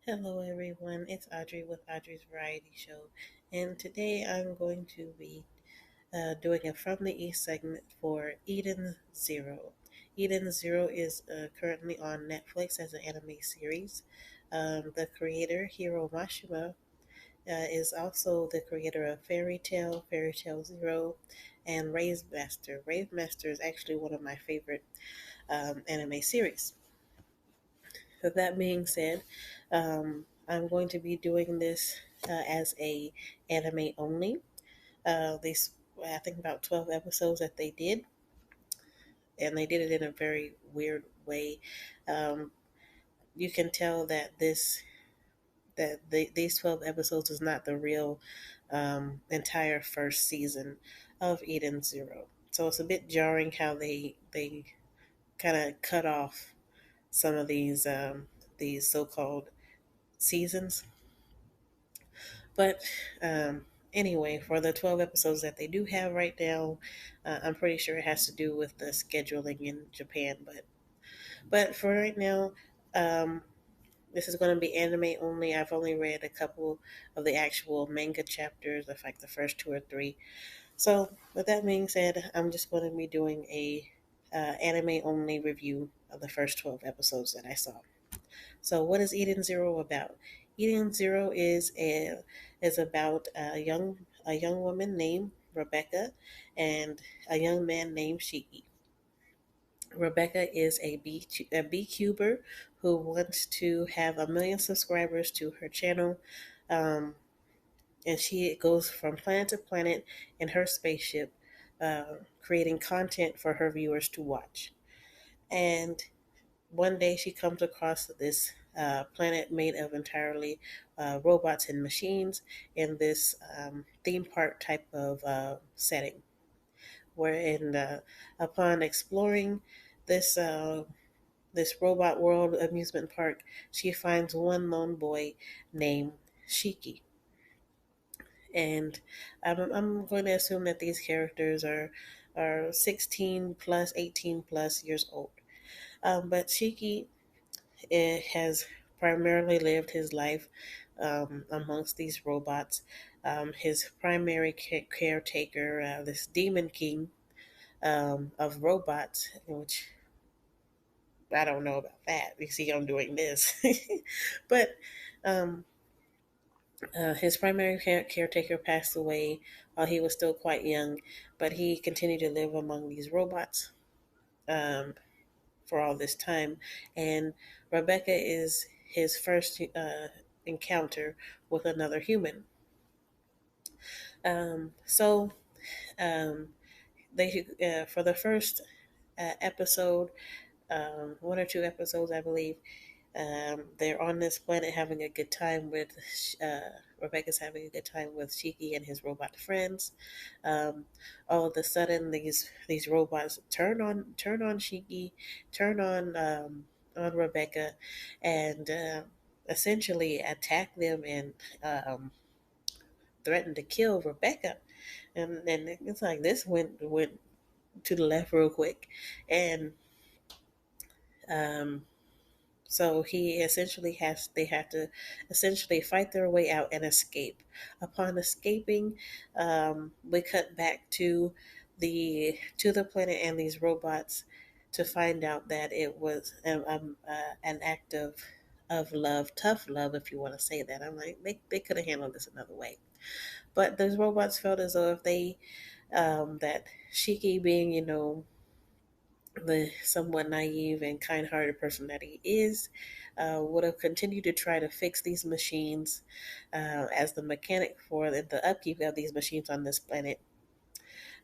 Hello, everyone. It's Audrey with Audrey's Variety Show, and today I'm going to be doing a From the East segment for Eden Zero. Eden Zero is currently on Netflix as an anime series. The creator, Hiro Mashima, is also the creator of Fairy Tale Zero, and Rave Master. Rave Master is actually one of my favorite anime series. So that being said, I'm going to be doing this as a anime only. These I think about 12 episodes that they did, and they did it in a very weird way. Um, you can tell that these 12 episodes is not the real entire first season of Eden Zero. So it's a bit jarring how they kind of cut off some of these so-called seasons. But anyway, for the 12 episodes that they do have right now, I'm pretty sure it has to do with the scheduling in Japan. But for right now, um, this is going to be anime only. I've only read a couple of the actual manga chapters, of like the first two or three. So with that being said, I'm just going to be doing a anime only review of the first 12 episodes that I saw. So, what is Eden Zero about? Eden Zero is about a young woman named Rebecca and a young man named Shiki. Rebecca is a beekeeper who wants to have 1 million subscribers to her channel, um, and she goes from planet to planet in her spaceship, creating content for her viewers to watch. And one day she comes across this planet made of entirely robots and machines in this theme park type of setting. Wherein, upon exploring this this robot world amusement park, she finds one lone boy named Shiki. And I'm going to assume that these characters are 16 plus, 18 plus years old. But Shiki has primarily lived his life amongst these robots. His primary caretaker, this demon king of robots, which I don't know about that. You see, I'm doing this, but um, his primary caretaker passed away while he was still quite young, but he continued to live among these robots. Um, for all this time. And Rebecca is his first encounter with another human. So um, they for the first episode, 1 or 2 episodes, I believe. They're on this planet having a good time with Rebecca's having a good time with Shiki and his robot friends. Um, all of a sudden, these robots turn on Shiki, turn on Rebecca, and essentially attack them and threaten to kill Rebecca. And it's like this went to the left real quick, and um, so they have to essentially fight their way out and escape. Upon escaping, we cut back to the planet and these robots to find out that it was an act of love, tough love, if you want to say that. I'm like, they could have handled this another way. But those robots felt as though if they, that Shiki being, the somewhat naive and kind-hearted person that he is, would have continued to try to fix these machines as the mechanic for the upkeep of these machines on this planet.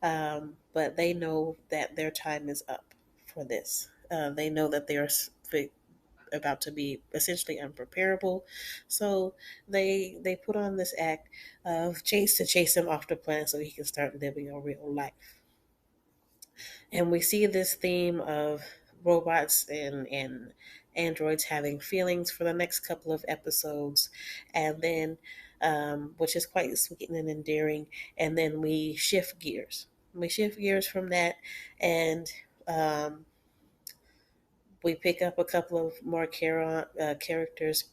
But they know that their time is up for this. They know that they are about to be essentially unpreparable, so they put on this act of chase him off the planet so he can start living a real life. And we see this theme of robots and androids having feelings for the next couple of episodes, and then which is quite sweet and endearing. And then we shift gears from that, and we pick up a couple of more characters,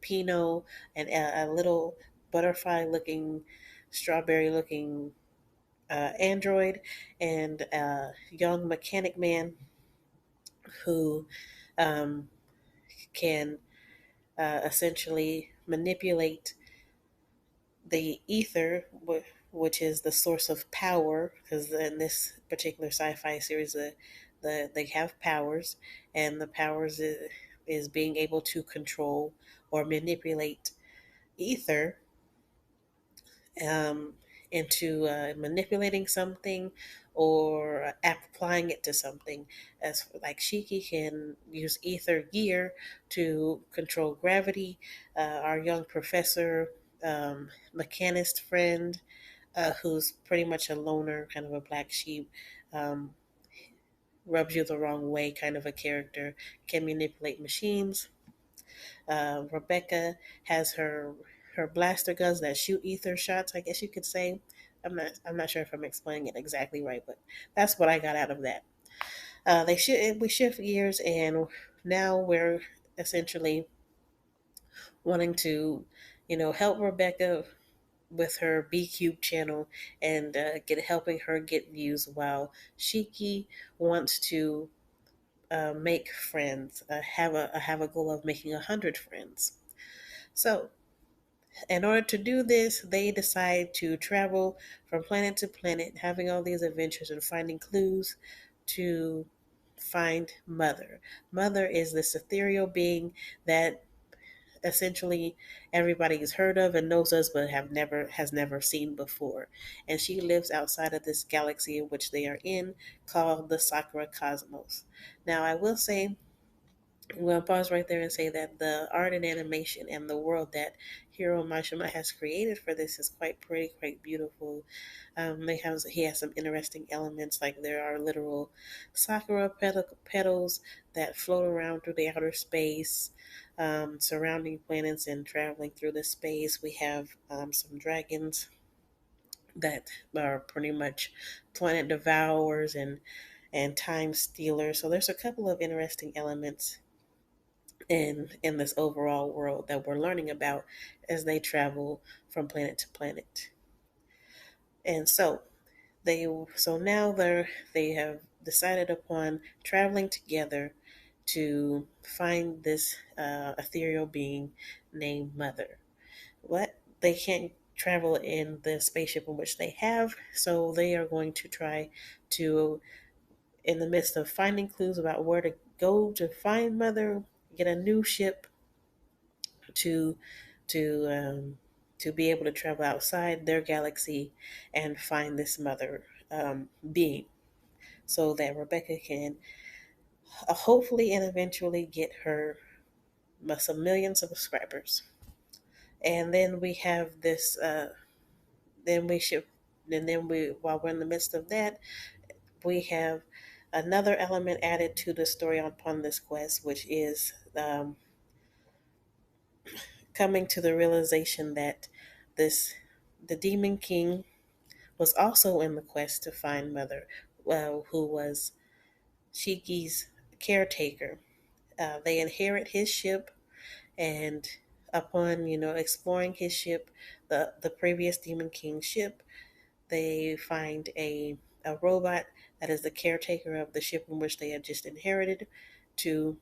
Pinot, and a little butterfly looking, strawberry looking android, and a young mechanic man who um, can essentially manipulate the ether, which is the source of power. Because in this particular sci-fi series, they have powers, and the powers is being able to control or manipulate ether um, into manipulating something or applying it to something. As for, like, Shiki can use ether gear to control gravity. Our young professor, mechanist friend, who's pretty much a loner, kind of a black sheep, um, rubs you the wrong way kind of a character, can manipulate machines. Rebecca has her blaster guns that shoot ether shots, I guess you could say. I'm not sure if I'm explaining it exactly right, but that's what I got out of that. We shift gears, and now we're essentially wanting to, help Rebecca with her B Cube channel and get helping her get views, while Shiki wants to make friends, have a goal of making 100 friends. So in order to do this, they decide to travel from planet to planet, having all these adventures and finding clues to find Mother. Mother is this ethereal being that essentially everybody has heard of and knows us, but has never seen before. And she lives outside of this galaxy in which they are in, called the Sakura Cosmos. Now, I will say, I'm going to pause right there and say that the art and animation and the world that Hiro Mashima has created for this is quite pretty, quite beautiful. He has some interesting elements, like there are literal sakura petals that float around through the outer space, surrounding planets and traveling through the space. We have some dragons that are pretty much planet devourers and time stealers. So there's a couple of interesting elements in this overall world that we're learning about as they travel from planet to planet. And they so now they have decided upon traveling together to find this ethereal being named Mother. What they can't travel in the spaceship in which they have, so they are going to try to, in the midst of finding clues about where to go to find Mother, get a new ship to to um, to be able to travel outside their galaxy and find this Mother being, so that Rebecca can hopefully and eventually get her some millions of subscribers. And then we have this. Then we should. And then while we're in the midst of that, we have another element added to the story upon this quest, which is coming to the realization that this the Demon King was also in the quest to find Mother, who was Shiki's caretaker. They inherit his ship, and upon exploring his ship, the previous Demon King ship, they find a robot that is the caretaker of the ship in which they had just inherited, to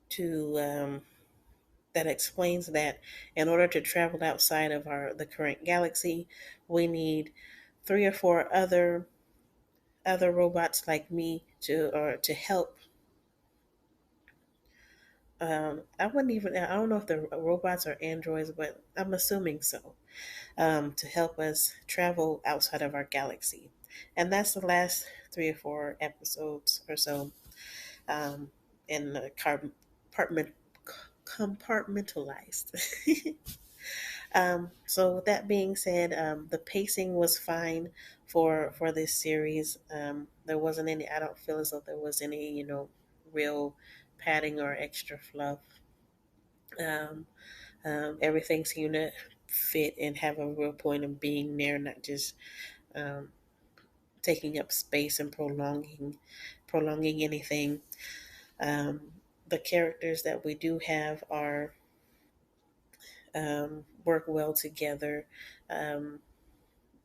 to that explains that in order to travel outside of the current galaxy, we need three or four other robots like me to help. I wouldn't even. I don't know if the robots are androids, but I'm assuming so. To help us travel outside of our galaxy, and that's the last 3 or 4 episodes or so. Um, in the compartmentalized. So with that being said, the pacing was fine for this series. There wasn't any. I don't feel as though there was any real padding or extra fluff. Um, Everything seemed to fit and have a real point of being there, not just um, taking up space and prolonging anything. Um, the characters that we do have are work well together. Um,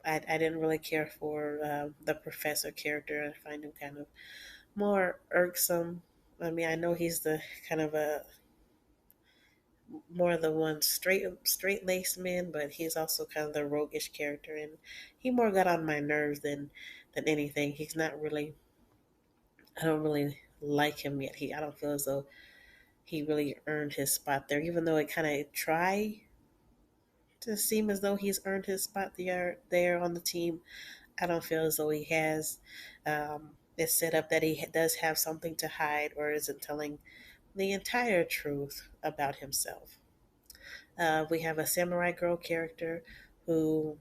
I didn't really care for the professor character. I find him kind of more irksome. I mean, I know he's the kind of a more the one straight laced man, but he's also kind of the roguish character, and he more got on my nerves than anything. He's not really. I don't really like him yet. I don't feel as though he really earned his spot there, even though it kind of try to seem as though he's earned his spot there on the team. I don't feel as though he has. It's set up that he does have something to hide or isn't telling the entire truth about himself. We have a samurai girl character who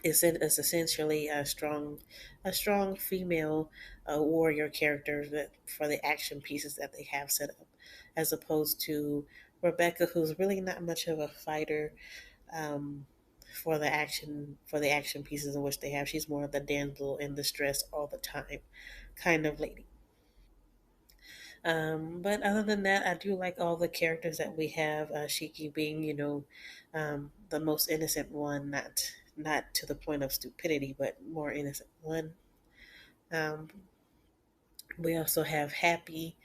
is essentially a strong female warrior character that for the action pieces that they have set up, as opposed to Rebecca, who's really not much of a fighter um, for the action pieces in which they have. She's more of the damsel in distress all the time kind of lady. But other than that, I do like all the characters that we have. Shiki being, the most innocent one, not to the point of stupidity, but more innocent one. Um, we also have Happy,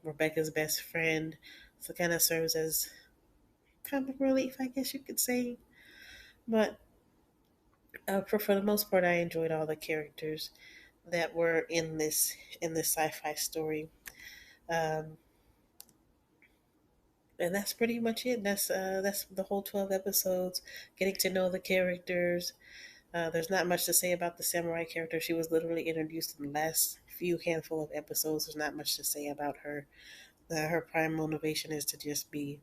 Rebecca's best friend, so kind of serves as comic relief, I guess you could say. But for the most part, I enjoyed all the characters that were in this sci-fi story. Um, and that's pretty much it. That's the whole 12 episodes. Getting to know the characters. There's not much to say about the samurai character. She was literally introduced in the last few handful of episodes. There's not much to say about her. Her prime motivation is to just be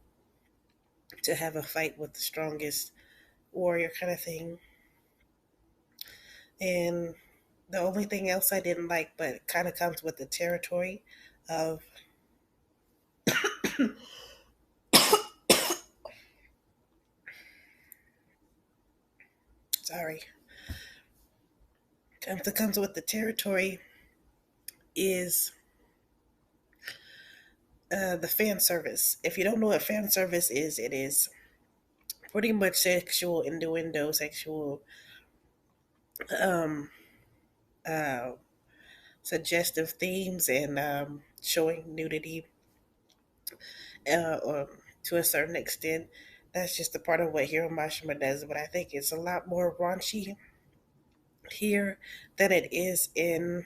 to have a fight with the strongest warrior kind of thing. And the only thing else I didn't like, but it kind of comes with the territory of sorry, comes with the territory is the fan service. If you don't know what fan service is, it is pretty much sexual innuendo, sexual um, uh, suggestive themes, and showing nudity or to a certain extent. That's just a part of what Hiro Mashima does, but I think it's a lot more raunchy here than it is in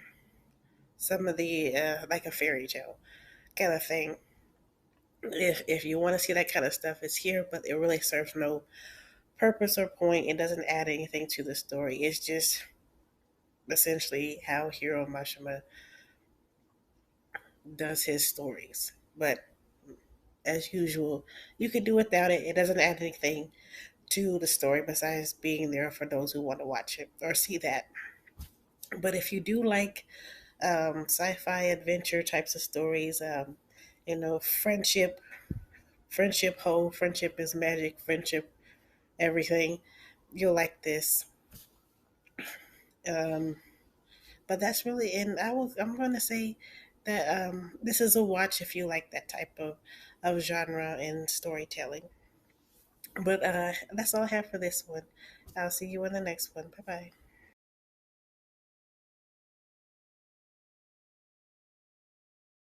some of the like a fairy tale kind of thing. If you want to see that kind of stuff, it's here, but it really serves no purpose or point. It doesn't add anything to the story. It's just essentially how Hiro Mashima does his stories. But as usual, you could do without it. It doesn't add anything to the story besides being there for those who want to watch it or see that. But if you do like sci-fi adventure types of stories, friendship is magic, friendship everything, you'll like this. Um, but that's really, and I'm going to say that this is a watch if you like that type of genre and storytelling. But that's all I have for this one. I'll see you in the next one. Bye bye.